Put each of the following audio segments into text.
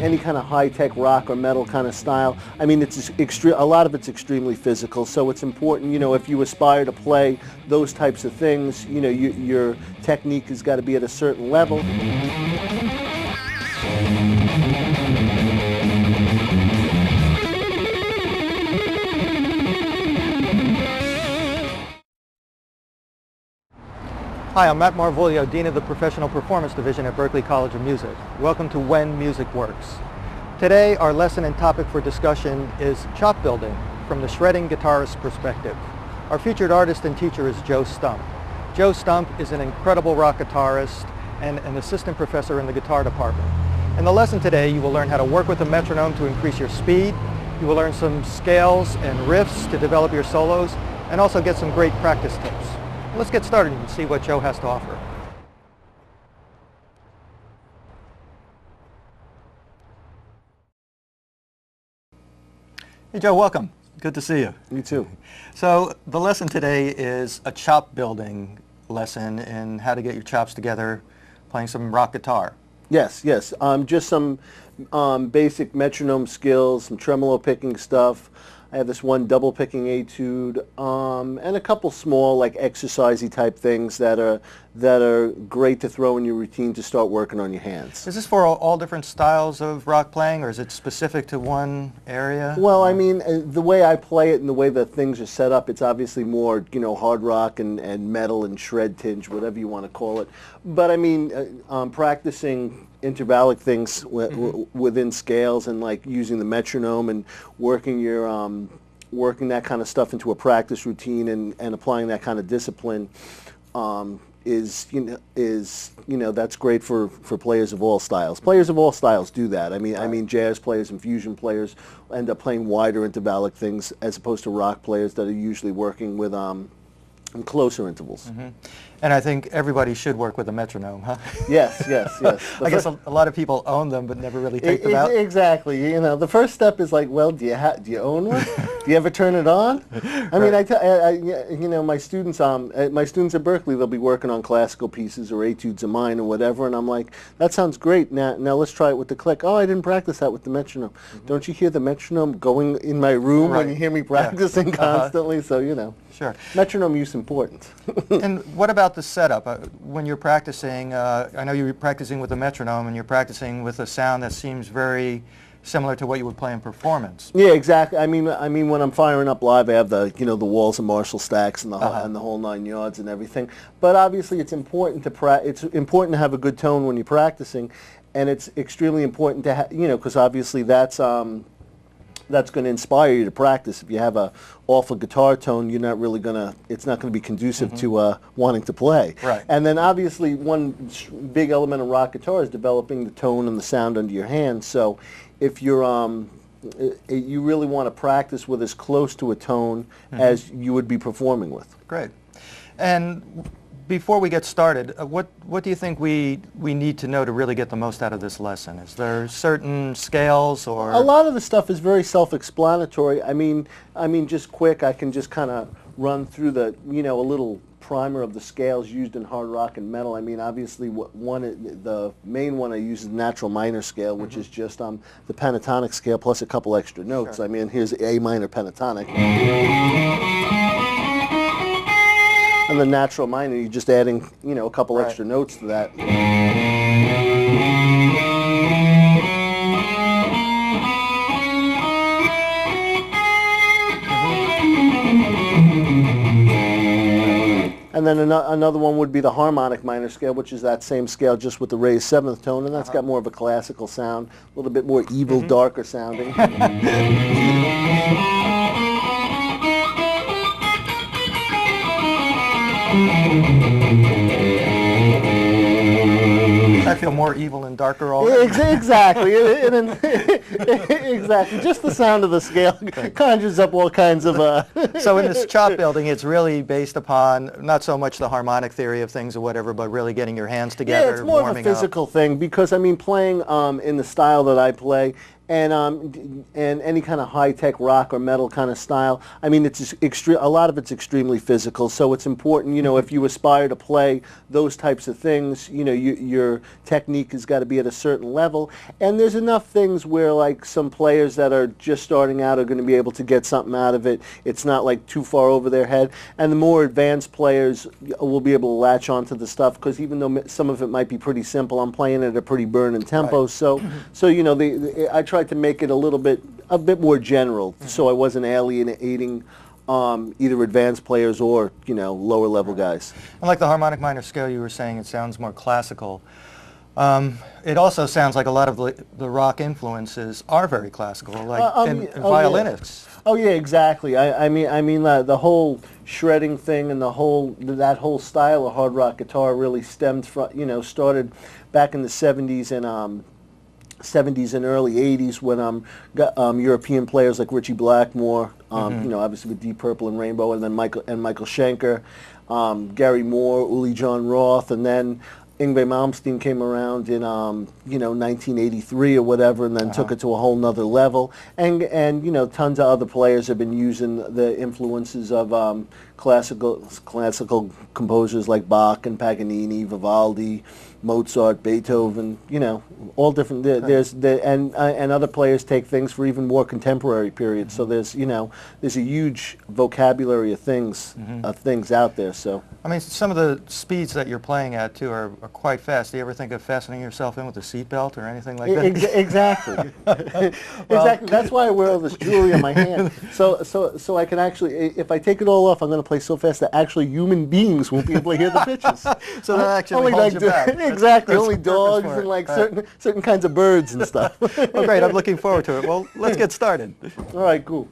any kind of high-tech rock or metal kind of style. I mean, a lot of it's extremely physical, so it's important, you know, if you aspire to play those types of things, you know, your technique has got to be at a certain level. Hi, I'm Matt Marvoglio, Dean of the Professional Performance Division at Berklee College of Music. Welcome to When Music Works. Today, our lesson and topic for discussion is chop building from the shredding guitarist's perspective. Our featured artist and teacher is Joe Stump. Joe Stump is an incredible rock guitarist and an assistant professor in the guitar department. In the lesson today, you will learn how to work with a metronome to increase your speed. You will learn some scales and riffs to develop your solos, and also get some great practice tips. Let's get started and see what Joe has to offer. Hey Joe, welcome. Good to see you. You too. So the lesson today is a chop building lesson in how to get your chops together playing some rock guitar. Yes, yes. Just some basic metronome skills, some tremolo picking stuff. I have this one double picking etude, and a couple small like exercisey type things that are great to throw in your routine to start working on your hands. Is this for all different styles of rock playing, or is it specific to one area? Well, I mean, the way I play it and the way that things are set up, it's obviously more, you know, hard rock and metal and shred tinge, whatever you want to call it. But I mean, practicing intervallic things within scales and like using the metronome and working your working that kind of stuff into a practice routine and applying that kind of discipline is that's great for players of all styles. Players of all styles do that. I mean jazz players and fusion players end up playing wider intervallic things as opposed to rock players that are usually working with closer intervals. Mm-hmm. And I think everybody should work with a metronome, huh? Yes, yes, yes. I guess a lot of people own them but never really take them out. Exactly. You know, the first step is like, well, do you own one? Do you ever turn it on? I mean, you know, my students at Berklee, they'll be working on classical pieces or etudes of mine or whatever, and I'm like, that sounds great. Now let's try it with the click. Oh, I didn't practice that with the metronome. Mm-hmm. Don't you hear the metronome going in my room when you hear me practicing constantly? So, you know. Sure. Metronome use important. And what about the setup? When you're practicing, I know you're practicing with a metronome and you're practicing with a sound that seems very similar to what you would play in performance. Yeah, exactly. I mean, when I'm firing up live, I have the walls and Marshall stacks and the whole 9 yards and everything. But obviously, it's important to have a good tone when you're practicing, and it's extremely important to because obviously that's going to inspire you to practice. If you have a awful guitar tone, it's not going to be conducive to wanting to play. Right. And then obviously one big element of rock guitar is developing the tone and the sound under your hands. So if you're, you really want to practice with as close to a tone as you would be performing with. Great. And before we get started, what do you think we need to know to really get the most out of this lesson? Is there certain scales or? A lot of the stuff is very self-explanatory. I mean, just quick, I can just kind of run through a little primer of the scales used in hard rock and metal. I mean, obviously, the main one I use is the natural minor scale, which is just the pentatonic scale plus a couple extra notes. Sure. I mean, here's A minor pentatonic. And the natural minor, you're just adding, a couple extra notes to that. And then another one would be the harmonic minor scale, which is that same scale just with the raised 7th tone, and that's got more of a classical sound, a little bit more evil, darker sounding. I feel more evil and darker already. Exactly. Exactly. Just the sound of the scale conjures up all kinds of... So in this chop building, it's really based upon not so much the harmonic theory of things or whatever, but really getting your hands together, yeah, it's more of a physical thing because, playing in the style that I play, and any kind of high-tech rock or metal kind of style. I mean, it's a lot of it's extremely physical, so it's important, you know, if you aspire to play those types of things, you know, your technique has got to be at a certain level. And there's enough things where, like, some players that are just starting out are going to be able to get something out of it. It's not, like, too far over their head. And the more advanced players will be able to latch onto the stuff, because even though some of it might be pretty simple, I'm playing at a pretty burning tempo. Right. So you know, I tried to make it a bit more general, so I wasn't alienating either advanced players or, you know, lower level guys. And like the harmonic minor scale you were saying, it sounds more classical. It also sounds like a lot of the rock influences are very classical, like in violinists. Oh yeah, exactly. I mean the whole shredding thing and that whole style of hard rock guitar really stemmed from, you know, started back in the 70s and early 80s when European players like Ritchie Blackmore, you know, obviously with Deep Purple and Rainbow, and then Michael Schenker, Gary Moore, Uli John Roth, and then Yngwie Malmsteen came around in you know, 1983 or whatever, and then took it to a whole nother level. And you know, tons of other players have been using the influences of classical composers like Bach and Paganini, Vivaldi, Mozart, Beethoven, you know, all different. And other players take things for even more contemporary periods. So there's, you know, there's a huge vocabulary of things out there. So I mean, some of the speeds that you're playing at too are quite fast. Do you ever think of fastening yourself in with a seatbelt or anything like that? Exactly. Exactly. That's why I wear all this jewelry on my hand. So I can actually, if I take it all off, I'm going to play so fast that actually human beings won't be able to hear the pitches. So that actually holds you back. Exactly. Only dogs and like certain kinds of birds and stuff. Well, great. I'm looking forward to it. Well, let's get started. All right. Cool.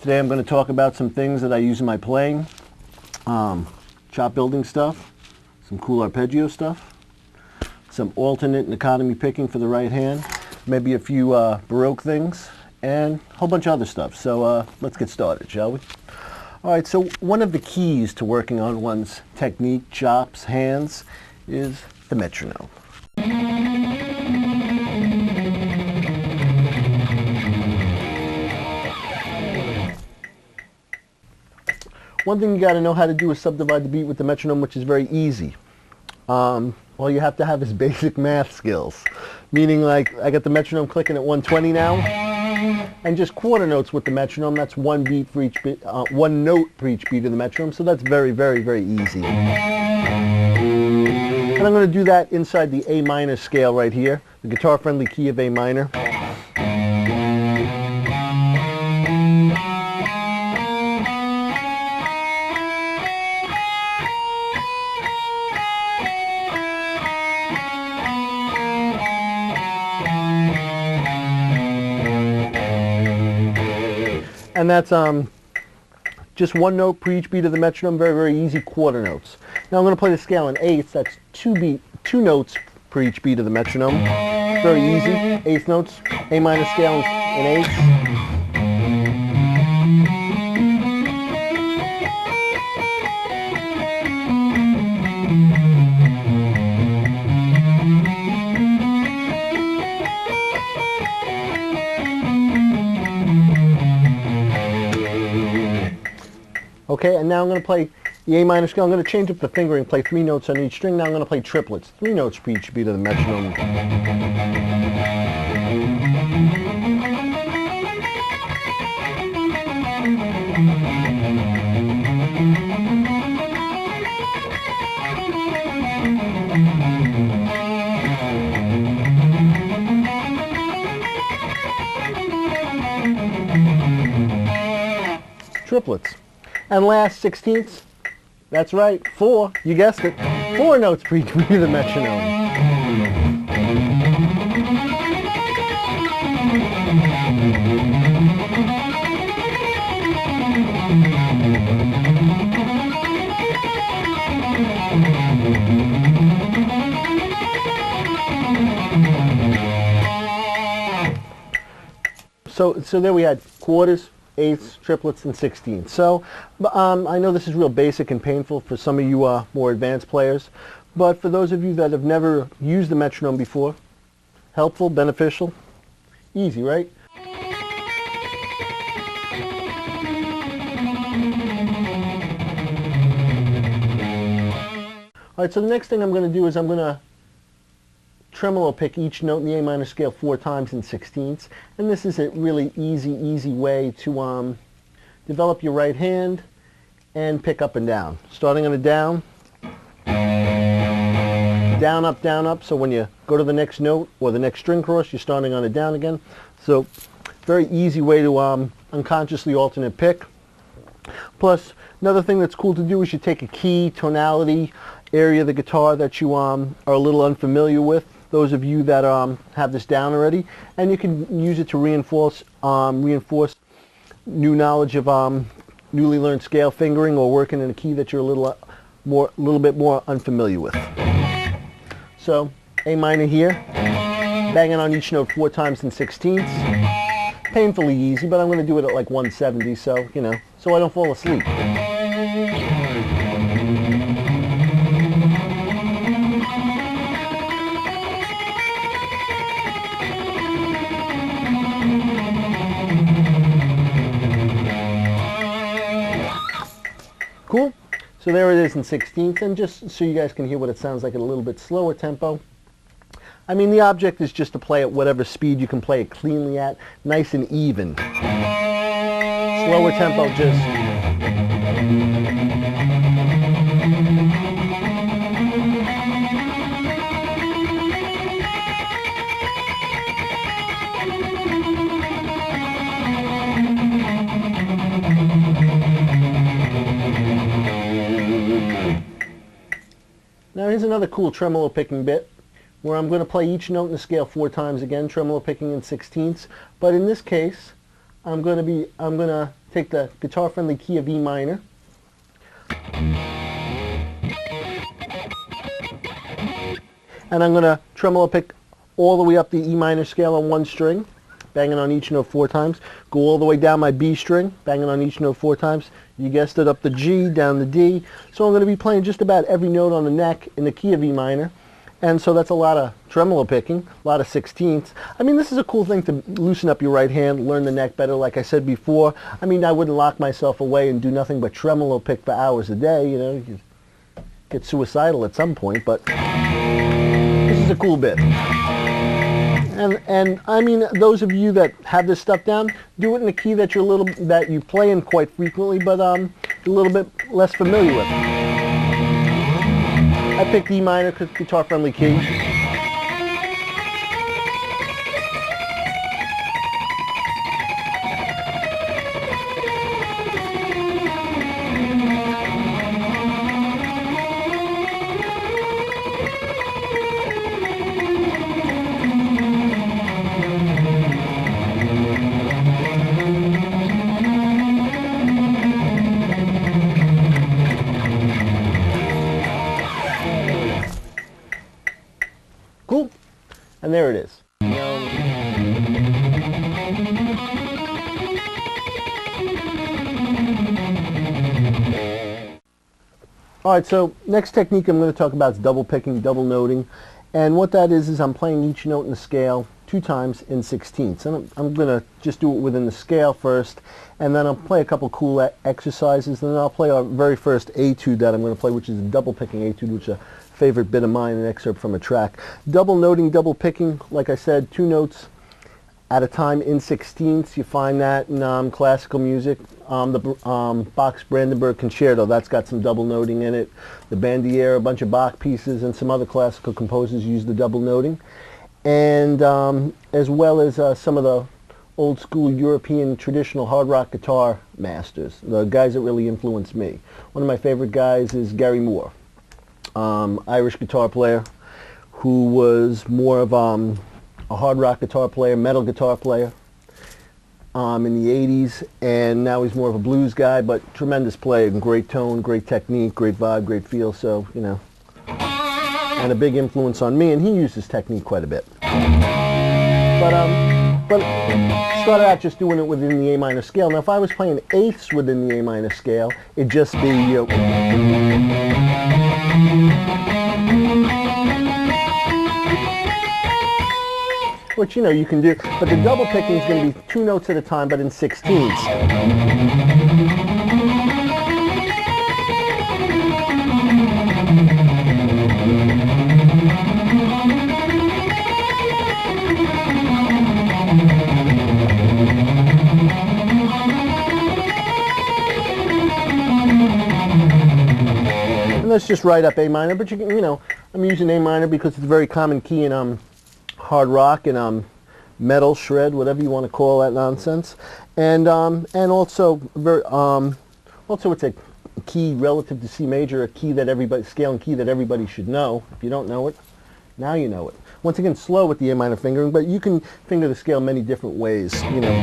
Today I'm going to talk about some things that I use in my playing, chop building stuff, some cool arpeggio stuff, some alternate and economy picking for the right hand, maybe a few Baroque things, and a whole bunch of other stuff. So let's get started, shall we? All right, so one of the keys to working on one's technique, chops, hands, is the metronome. One thing you got to know how to do is subdivide the beat with the metronome, which is very easy. All you have to have is basic math skills, meaning like I got the metronome clicking at 120 now, and just quarter notes with the metronome. That's one beat for each beat, one note for each beat of the metronome. So that's very, very, very easy. And I'm going to do that inside the A minor scale right here, the guitar-friendly key of A minor. And that's just one note per each beat of the metronome, very, very easy quarter notes. Now I'm going to play the scale in eighths. That's two notes per each beat of the metronome. Very easy, eighth notes, A minor scale in eighths. Okay, and now I'm going to play the A minor scale. I'm going to change up the fingering, play 3 notes on each string. Now I'm going to play triplets, 3 notes for each beat of the metronome. Triplets. And last, 16ths, that's right, 4, you guessed it, 4 notes per each beat of the metronome. So there we had quarters, eighths, triplets, and sixteenths. So I know this is real basic and painful for some of you more advanced players, but for those of you that have never used the metronome before, helpful, beneficial, easy, right? All right, so the next thing I'm going to do is I'm going to tremolo pick each note in the A minor scale 4 times in sixteenths, and this is a really easy way to develop your right hand and pick up and down. Starting on a down, down, up, so when you go to the next note or the next string cross, you're starting on a down again. So very easy way to unconsciously alternate pick. Plus, another thing that's cool to do is you take a key, tonality, area of the guitar that you are a little unfamiliar with, those of you that have this down already, and you can use it to reinforce new knowledge of newly learned scale fingering or working in a key that you're a little bit more unfamiliar with. So A minor here, banging on each note 4 times in sixteenths. Painfully easy, but I'm going to do it at like 170, so so I don't fall asleep. Cool. So there it is in sixteenths, and just so you guys can hear what it sounds like at a little bit slower tempo. I mean, the object is just to play at whatever speed you can play it cleanly at, nice and even. Slower tempo, just... Now here's another cool tremolo picking bit where I'm going to play each note in the scale 4 times again, tremolo picking in sixteenths. But in this case, I'm going to take the guitar-friendly key of E minor, and I'm going to tremolo pick all the way up the E minor scale on one string, banging on each note 4 times. Go all the way down my B string, banging on each note 4 times. You guessed it, up the G, down the D. So I'm going to be playing just about every note on the neck in the key of E minor. And so that's a lot of tremolo picking, a lot of 16ths. I mean, this is a cool thing to loosen up your right hand, learn the neck better, like I said before. I mean, I wouldn't lock myself away and do nothing but tremolo pick for hours a day, you know. You get suicidal at some point, but this is a cool bit. And I mean, those of you that have this stuff down, do it in a key that you play in quite frequently, but a little bit less familiar with. I picked E minor because guitar-friendly key. Cool. And there it is. Alright, so next technique I'm going to talk about is double picking, double noting. And what that is I'm playing each note in the scale 2 times in 16ths. And I'm going to just do it within the scale first, and then I'll play a couple cool exercises, and then I'll play our very first etude that I'm going to play, which is a double picking etude, which is a favorite bit of mine, an excerpt from a track. Double noting, double picking, like I said, 2 notes at a time in 16ths. You find that in classical music. The Bach's Brandenburg Concerto, that's got some double noting in it. The Bandiera, a bunch of Bach pieces, and some other classical composers use the double noting. And as well as some of the old school European traditional hard rock guitar masters, the guys that really influenced me. One of my favorite guys is Gary Moore. Irish guitar player who was more of a hard rock guitar player, metal guitar player in the 80s, and now he's more of a blues guy, but tremendous player, and great tone, great technique, great vibe, great feel, so, you know, and a big influence on me, and he uses technique quite a bit. But started out just doing it within the A minor scale. Now if I was playing eighths within the A minor scale, it'd just be, you know, which, you know, you can do, but the double picking is going to be 2 notes at a time, but in 16ths. And let's just write up A minor, but you know, I'm using A minor because it's a very common key in hard rock and metal, shred, whatever you want to call that nonsense, and also also it's a key relative to C major, a key that everybody, scale and key that everybody should know. If you don't know it, now you know it. Once again, slow with the A minor fingering, but you can finger the scale many different ways, you know.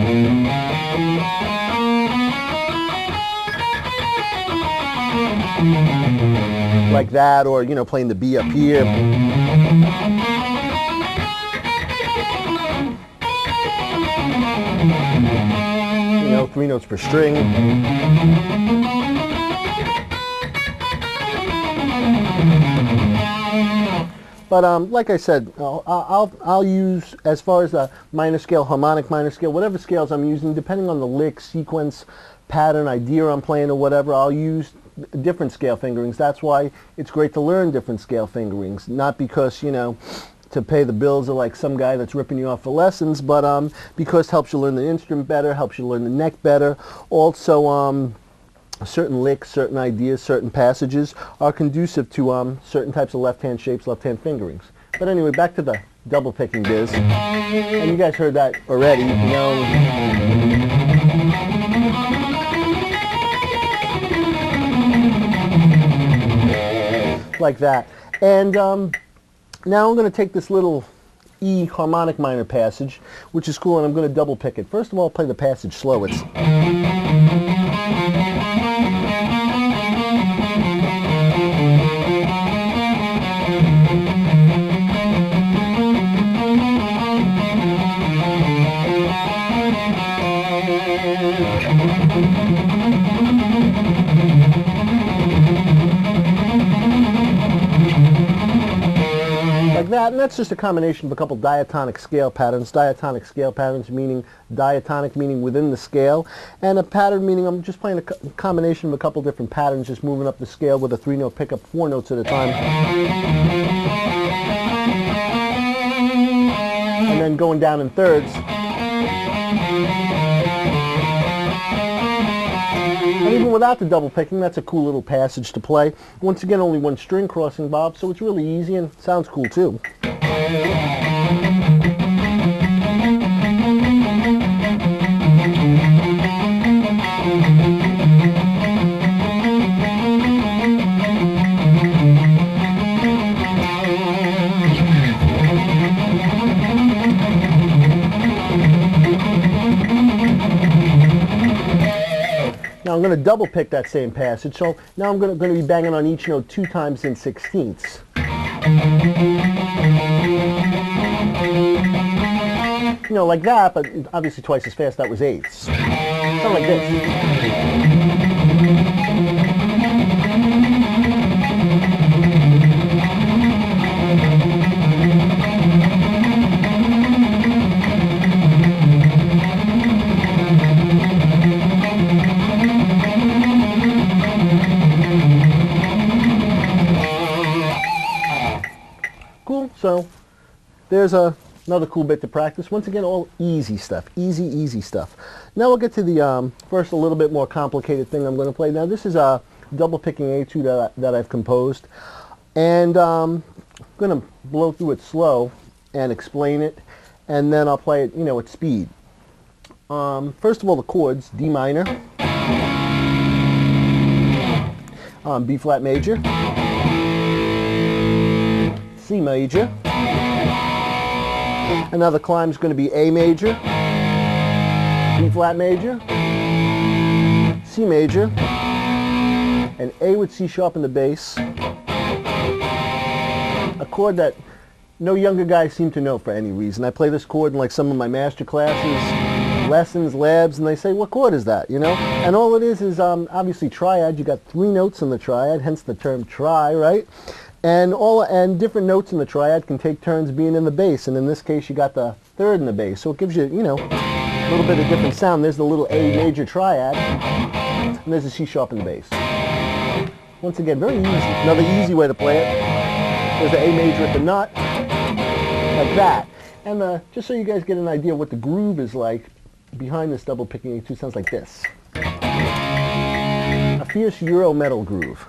Like that, or, you know, playing the B up here. You know, 3 notes per string. But like I said, I'll use, as far as the minor scale, harmonic minor scale, whatever scales I'm using, depending on the lick, sequence, pattern, idea I'm playing or whatever, I'll use different scale fingerings. That's why it's great to learn different scale fingerings. Not because, you know, to pay the bills or like some guy that's ripping you off for lessons, but because it helps you learn the instrument better, helps you learn the neck better. Also, certain licks, certain ideas, certain passages are conducive to certain types of left-hand shapes, left-hand fingerings. But anyway, back to the double picking biz. And you guys heard that already, you know. Like that. And now I'm going to take this little E harmonic minor passage, which is cool, and I'm going to double pick it. First of all, I'll play the passage slow. It's like that, and that's just a combination of a couple diatonic scale patterns. Diatonic scale patterns meaning diatonic meaning within the scale, and a pattern meaning I'm just playing a combination of a couple different patterns, just moving up the scale with a 3-note pickup, 4 notes at a time, and then going down in thirds. And even without the double picking, that's a cool little passage to play. Once again, only one string crossing, Bob, so it's really easy and sounds cool too. Now I'm going to double pick that same passage, so now I'm going to be banging on each note 2 times in 16ths. You know, like that, but obviously twice as fast. That was 8ths. Sound like this. Cool, so there's another cool bit to practice. Once again, all easy stuff, easy stuff. Now we'll get to the first a little bit more complicated thing I'm going to play. Now this is a double picking etude that I've composed, and I'm going to blow through it slow and explain it, and then I'll play it, you know, at speed. First of all, the chords: D minor, B flat major, C major, and now the climb is going to be A major, B flat major, C major, and A with C sharp in the bass, a chord that no younger guys seem to know for any reason. I play this chord in like some of my master classes, lessons, labs, and they say, what chord is that, you know? And all it is obviously triad. You got 3 notes in the triad, hence the term tri, right? And different notes in the triad can take turns being in the bass, and in this case you got the 3rd in the bass, so it gives you, you know, a little bit of different sound. There's the little A major triad, and there's a C sharp in the bass. Once again, very easy. Another easy way to play it. There's the A major at the nut, like that. And just so you guys get an idea what the groove is like behind this double picking etude, sounds like this. A fierce Euro metal groove.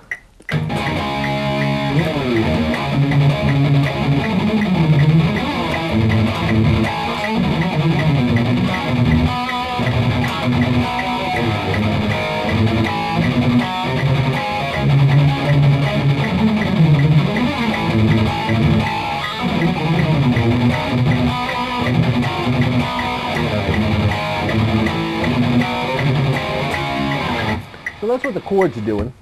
So that's what the chords are doing.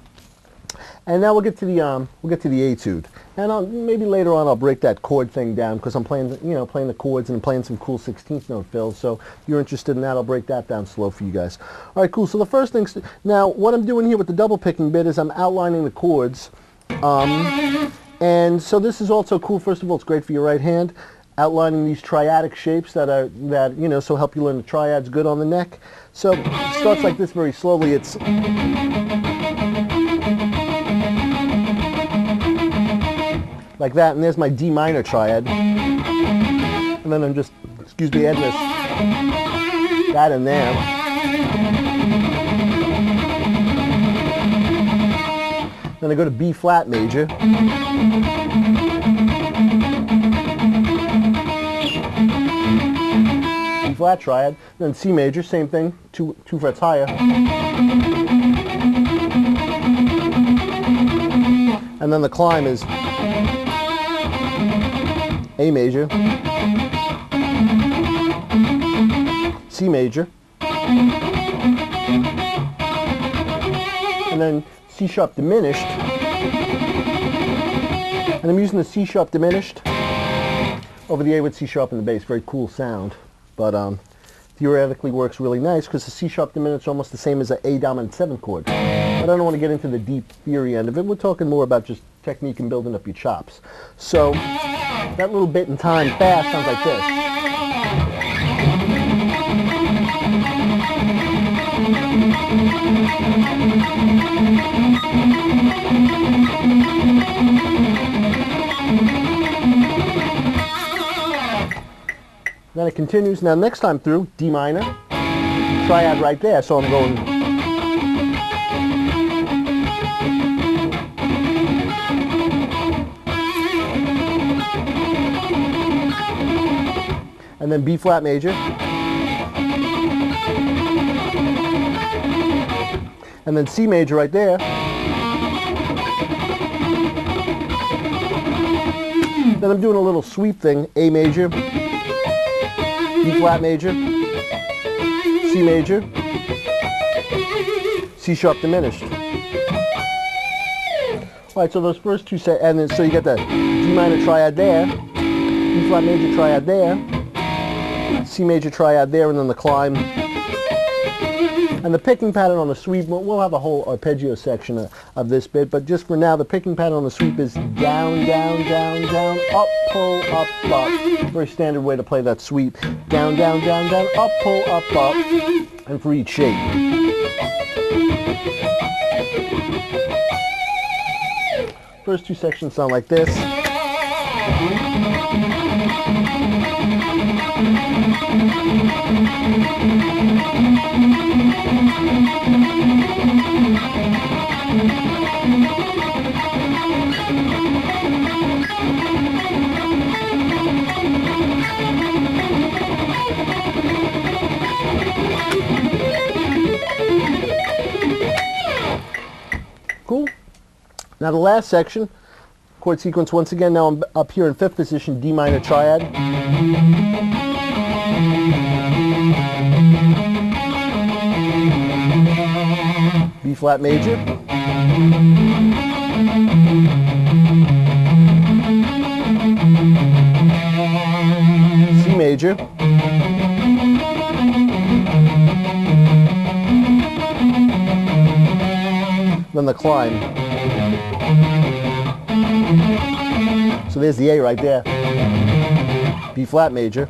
And now we'll get to the etude. And maybe later on I'll break that chord thing down, because I'm playing, you know, playing the chords and playing some cool 16th note fills. So if you're interested in that, I'll break that down slow for you guys. All right, cool. So the first thing, now what I'm doing here with the double picking bit is I'm outlining the chords. And so this is also cool. First of all, it's great for your right hand, outlining these triadic shapes that you know, so help you learn the triads good on the neck. So it starts like this very slowly. It's like that, and there's my D minor triad. And then I'm just, excuse me, adding that in there. Then I go to B flat major. B flat triad. Then C major, same thing, two frets higher. And then the climb is A major, C major, and then C sharp diminished, and I'm using the C sharp diminished over the A with C sharp in the bass. Very cool sound, but theoretically works really nice because the C sharp diminished is almost the same as an A dominant 7 chord. But I don't want to get into the deep theory end of it. We're talking more about just technique and building up your chops. So that little bit in time fast sounds like this. Then it continues. Now next time through, D minor, triad right there. So I'm going. And then B flat major. And then C major right there. Then I'm doing a little sweep thing, A major, B flat major, C major, C sharp diminished. All right, so those first two set, and then so you get the D minor triad there, B flat major triad there, C major triad there, and then the climb. And the picking pattern on the sweep, we'll have a whole arpeggio section of this bit, but just for now, the picking pattern on the sweep is down, down, down, down, up, pull, up, up. Very standard way to play that sweep. Down, down, down, down, up, pull, up, up, and for each shape. First two sections sound like this. Cool. Now the last section, chord sequence once again. Now I'm up here in 5th position, D minor triad. B flat major. C major. Then the climb. So there's the A right there. B flat major.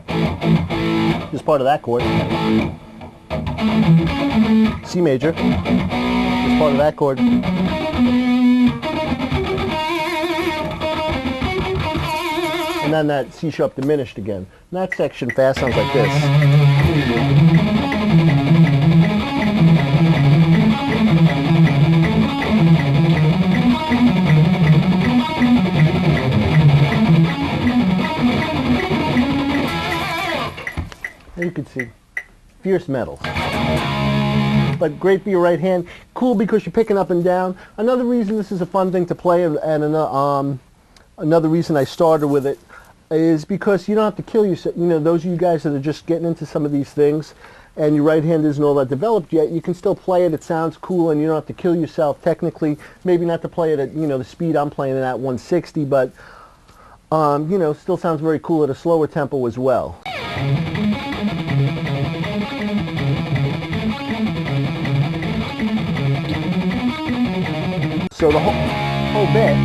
Just part of that chord. C major. Just part of that chord. And then that C sharp diminished again. And that section fast sounds like this. You can see fierce metal, but great for your right hand. Cool because you're picking up and down. Another reason this is a fun thing to play, and another reason I started with it is because you don't have to kill yourself. You know, those of you guys that are just getting into some of these things and your right hand isn't all that developed yet, you can still play it. It sounds cool and you don't have to kill yourself technically. Maybe not to play it at, the speed I'm playing it at, 160, but still sounds very cool at a slower tempo as well. So the whole bit.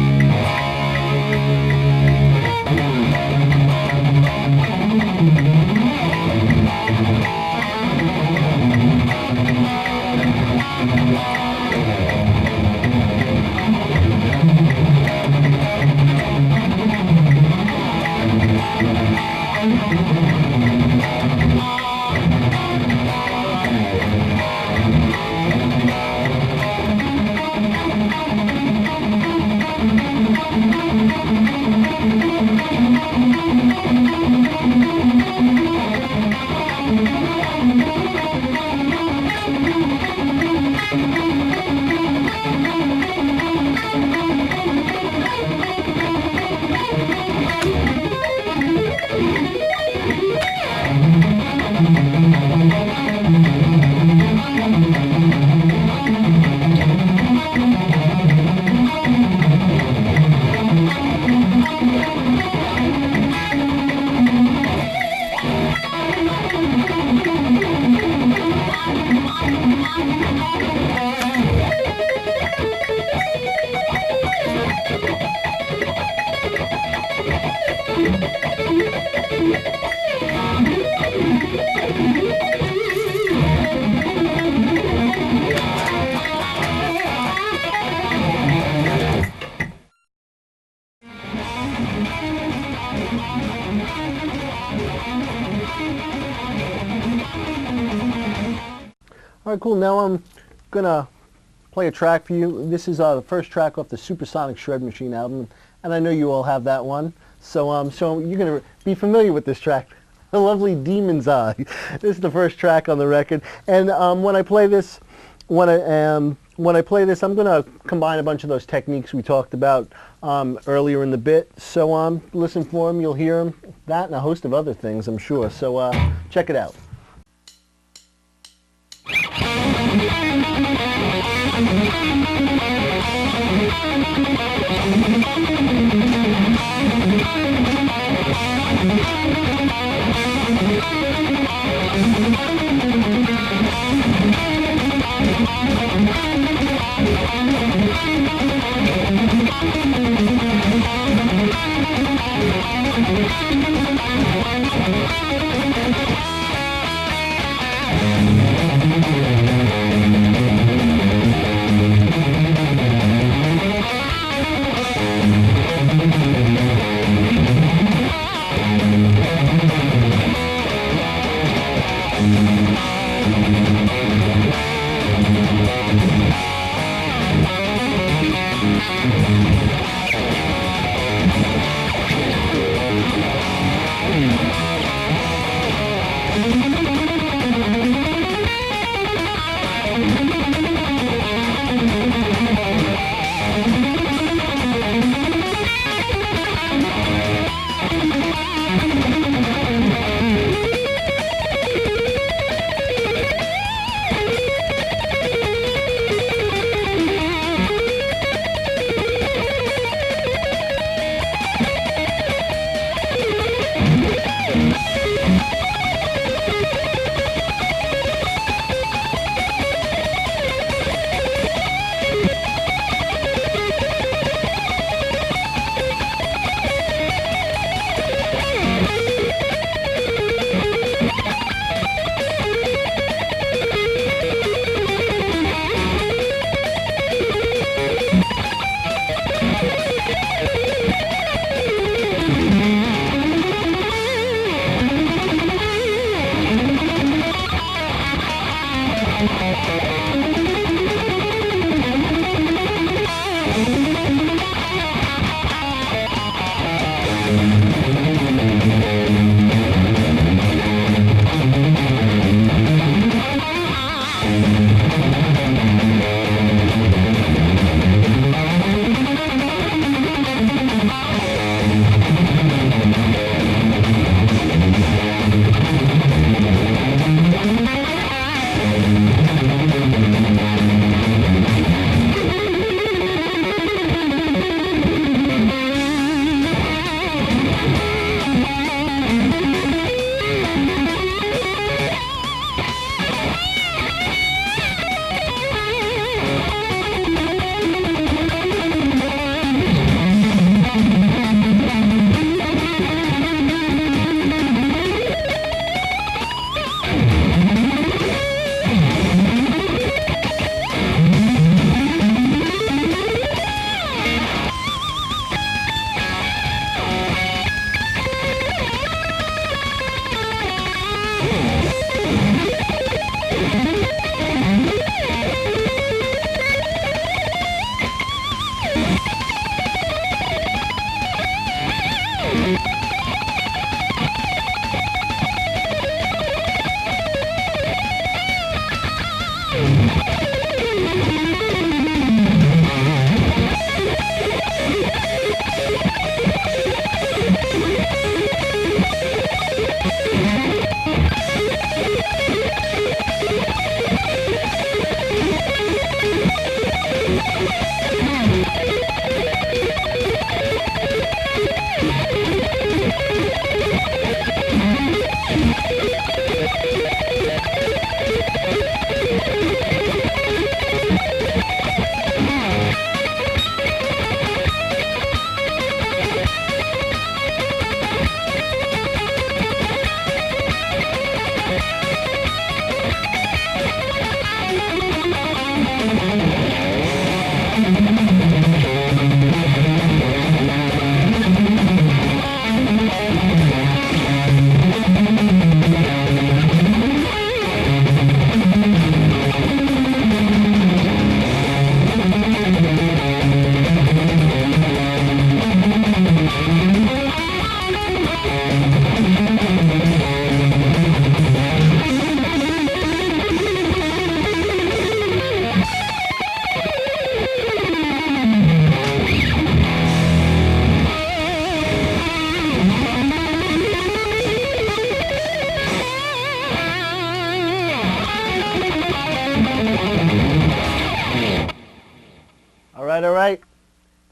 All right, cool. Now I'm gonna play a track for you. This is the first track off the Supersonic Shred Machine album, and I know you all have that one. So you're gonna be familiar with this track, "The Lovely Demon's Eye." This is the first track on the record, and when I play this, I'm gonna combine a bunch of those techniques we talked about earlier in the bit. So listen for them. You'll hear them. That and a host of other things, I'm sure. So check it out.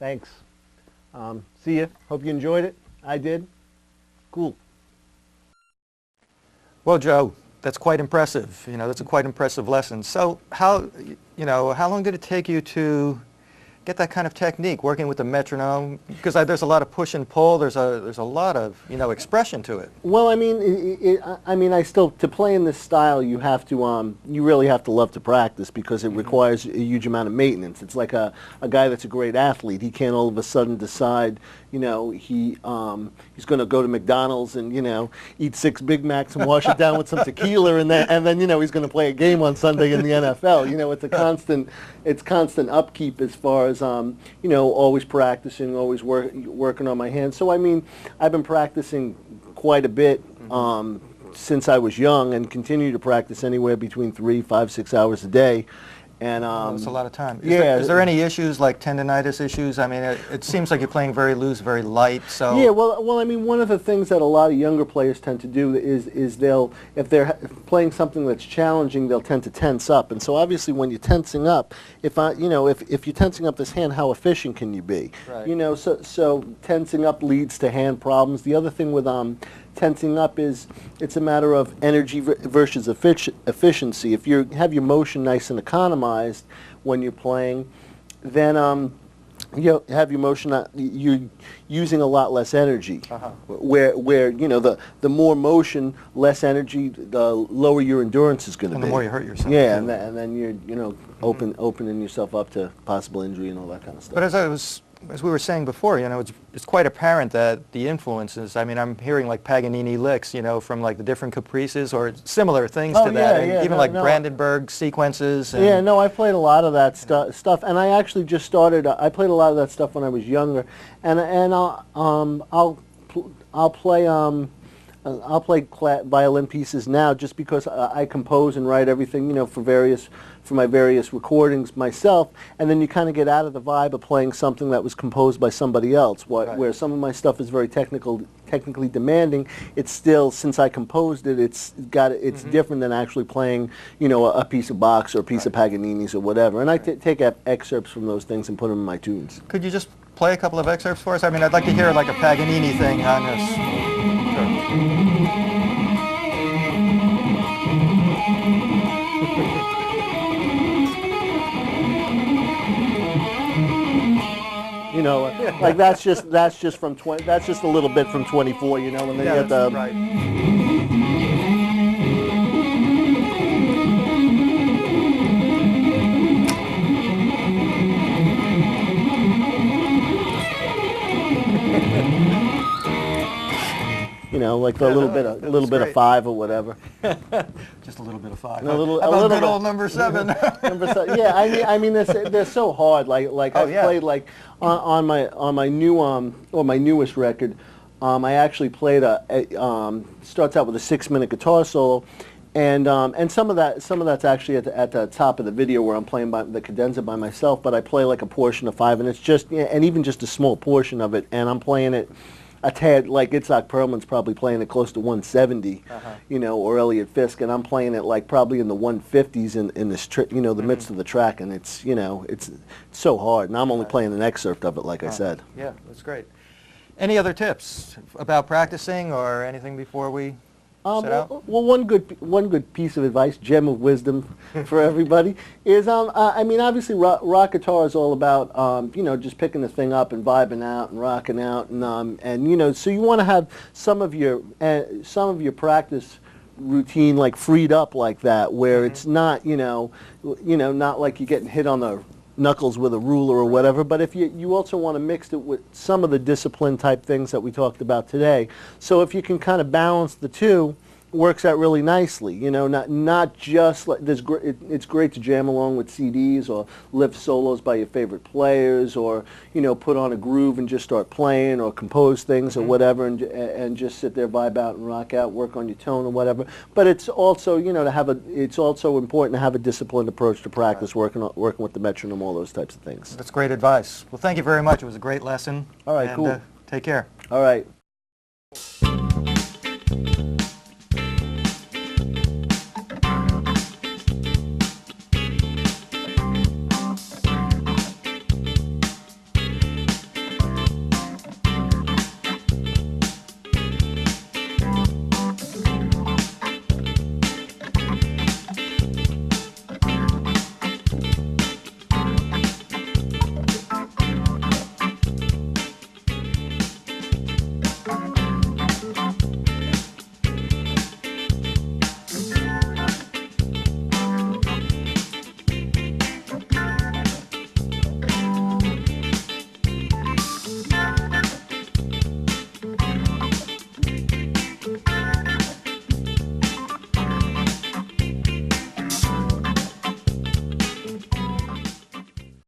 Thanks. See ya. Hope you enjoyed it. I did. Cool. Well, Joe, that's quite impressive. You know, that's a quite impressive lesson. So how long did it take you to get that kind of technique, working with the metronome? Because there's a lot of push and pull. There's a lot of, expression to it. Well, I mean, I still, to play in this style, you have to, you really have to love to practice, because it requires a huge amount of maintenance. It's like a guy that's a great athlete. He can't all of a sudden decide, he's going to go to McDonald's and, eat 6 Big Macs and wash it down with some tequila, and then he's going to play a game on Sunday in the NFL. It's constant upkeep as far as, always practicing, always working on my hands. So, I mean, I've been practicing quite a bit since I was young, and continue to practice anywhere between 3, 5, 6 hours a day. And that's a lot of time. Is there any issues, like tendonitis issues? I mean, it seems like you're playing very loose, very light. So yeah, well, I mean, one of the things that a lot of younger players tend to do is if they're playing something that's challenging, they'll tend to tense up. And so obviously, when you're tensing up, if you're tensing up this hand, how efficient can you be? Right. So tensing up leads to hand problems. The other thing with tensing up is it's a matter of energy versus efficiency. If you have your motion nice and economized when you're playing, then you have your motion, you're using a lot less energy. Where the more motion, less energy, the lower your endurance is going to be. And the more you hurt yourself. Yeah, and then you're opening yourself up to possible injury and all that kind of stuff. But as we were saying before, it's quite apparent that the influences, I mean, I'm hearing like Paganini licks, from like the different caprices or similar things to that, and even Brandenburg sequences. And yeah, no, I played a lot of that stuff, and I actually just started. I played a lot of that stuff when I was younger, and I'll play violin pieces now, just because I compose and write everything, for my various recordings myself, and then you kind of get out of the vibe of playing something that was composed by somebody else. Where some of my stuff is very technically demanding, it's still, since I composed it, it's different than actually playing, a piece of Bach's or a piece of Paganini's or whatever. And I take excerpts from those things and put them in my tunes. Could you just play a couple of excerpts for us? I mean, I'd like to hear like a Paganini thing on this. Sure. Like that's just from 20. That's just a little bit from 24, and then you get the. Right. Like the little bit of 5 or whatever. Just a little bit of 5. A little good old number 7. Number 7. Yeah, I mean they're so hard. Like I played like on my newest record. I actually played starts out with a 6-minute guitar solo, and some of that's actually at the top of the video where I'm playing the cadenza by myself. But I play like a portion of 5, and it's just and even just a small portion of it, and I'm playing it a tad, like Itzhak Perlman's probably playing it close to 170, or Elliot Fisk, and I'm playing it like probably in the 150s in this the midst of the track, and it's it's so hard, and I'm only playing an excerpt of it, like I said. Yeah, that's great. Any other tips about practicing or anything before we set out? Well, one good piece of advice, gem of wisdom for everybody, is I mean, obviously rock guitar is all about just picking the thing up and vibing out and rocking out, and so you want to have some of your practice routine like freed up like that, where it's not not like you're getting hit on the knuckles with a ruler or whatever, but if you also want to mix it with some of the discipline type things that we talked about today. So if you can kind of balance the two, works out really nicely. Not just like it's great to jam along with CDs or lift solos by your favorite players, or put on a groove and just start playing, or compose things or whatever, and just sit there, vibe out and rock out, work on your tone or whatever. But it's also it's also important to have a disciplined approach to practice, working with the metronome, all those types of things. That's great advice. Well, thank you very much. It was a great lesson. All right, cool. Take care. All right.